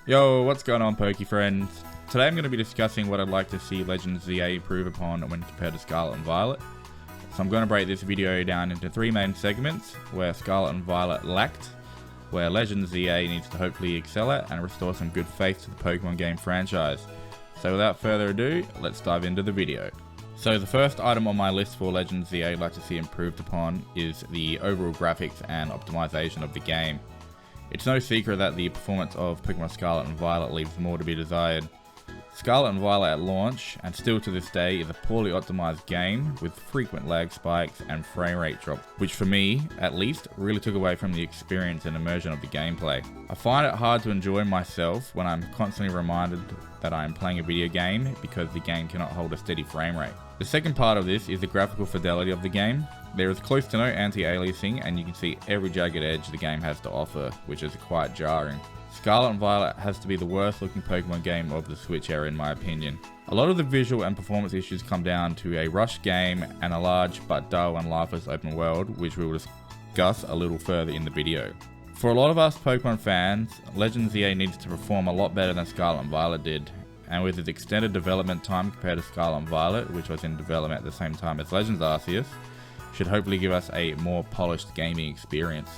Yo, what's going on, Poke friends? Today I'm going to be discussing what I'd like to see Legends ZA improve upon when compared to Scarlet and Violet. So I'm going to break this video down into three main segments, where Scarlet and Violet lacked, where Legends ZA needs to hopefully excel at and restore some good faith to the Pokemon game franchise. So without further ado, let's dive into the video. So the first item on my list for Legends ZA I'd like to see improved upon is the overall graphics and optimization of the game. It's no secret that the performance of Pokemon Scarlet and Violet leaves more to be desired. Scarlet and Violet at launch, and still to this day, is a poorly optimized game with frequent lag spikes and frame rate drops, which for me, at least, really took away from the experience and immersion of the gameplay. I find it hard to enjoy myself when I'm constantly reminded that I am playing a video game because the game cannot hold a steady frame rate. The second part of this is the graphical fidelity of the game. There is close to no anti-aliasing, and you can see every jagged edge the game has to offer, which is quite jarring. Scarlet and Violet has to be the worst looking Pokemon game of the Switch era in my opinion. A lot of the visual and performance issues come down to a rushed game and a large but dull and lifeless open world, which we will discuss a little further in the video. For a lot of us Pokemon fans, Legends ZA needs to perform a lot better than Scarlet and Violet did, and with its extended development time compared to Scarlet and Violet, which was in development at the same time as Legends Arceus, should hopefully give us a more polished gaming experience.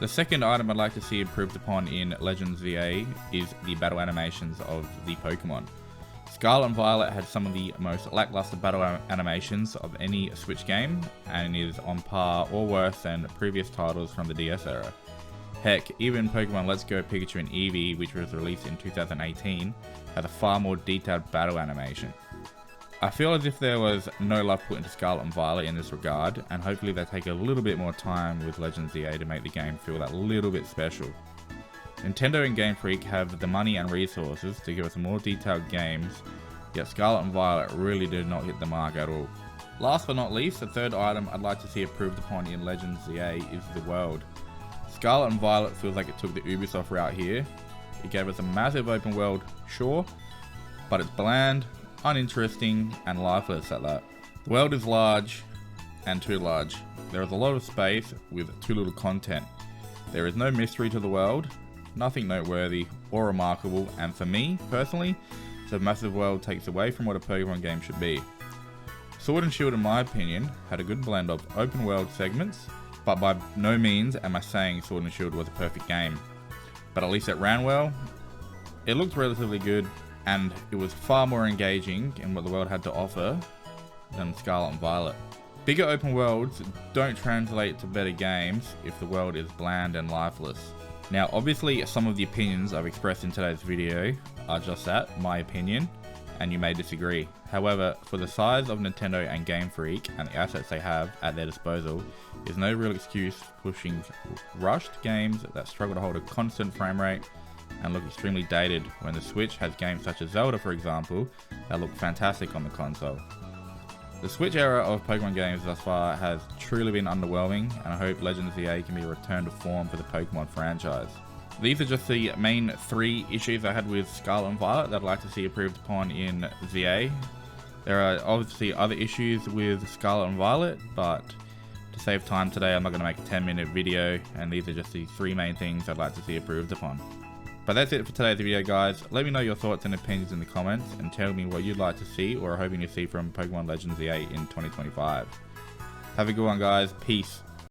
The second item I'd like to see improved upon in Legends ZA is the battle animations of the Pokemon. Scarlet and Violet had some of the most lackluster battle animations of any Switch game, and is on par or worse than previous titles from the DS era. Heck, even Pokemon Let's Go Pikachu and Eevee, which was released in 2018, had a far more detailed battle animation. I feel as if there was no love put into Scarlet and Violet in this regard, and hopefully they take a little bit more time with Legends ZA to make the game feel that little bit special. Nintendo and Game Freak have the money and resources to give us more detailed games, yet Scarlet and Violet really did not hit the mark at all. Last but not least, the third item I'd like to see improved upon in Legends ZA is the world. Scarlet and Violet feels like it took the Ubisoft route here. It gave us a massive open world, sure, but it's bland, uninteresting, and lifeless at that. The world is large and too large. There is a lot of space with too little content. There is no mystery to the world, nothing noteworthy or remarkable, and for me, personally, the massive world takes away from what a Pokemon game should be. Sword and Shield, in my opinion, had a good blend of open world segments, but by no means am I saying Sword and Shield was a perfect game. But at least it ran well, it looked relatively good, and it was far more engaging in what the world had to offer than Scarlet and Violet. Bigger open worlds don't translate to better games if the world is bland and lifeless. Now obviously some of the opinions I've expressed in today's video are just that, my opinion, and you may disagree. However, for the size of Nintendo and Game Freak and the assets they have at their disposal, there's no real excuse for pushing rushed games that struggle to hold a constant frame rate and look extremely dated when the Switch has games such as Zelda, for example, that look fantastic on the console. The Switch era of Pokemon games thus far has truly been underwhelming, and I hope Legends ZA can be a return to form for the Pokemon franchise. These are just the main three issues I had with Scarlet and Violet that I'd like to see improved upon in ZA. There are obviously other issues with Scarlet and Violet, but to save time today I'm not going to make a 10-minute video, and these are just the three main things I'd like to see improved upon. But that's it for today's video, guys. Let me know your thoughts and opinions in the comments, and tell me what you'd like to see or are hoping to see from Pokemon Legends ZA in 2025. Have a good one, guys. Peace.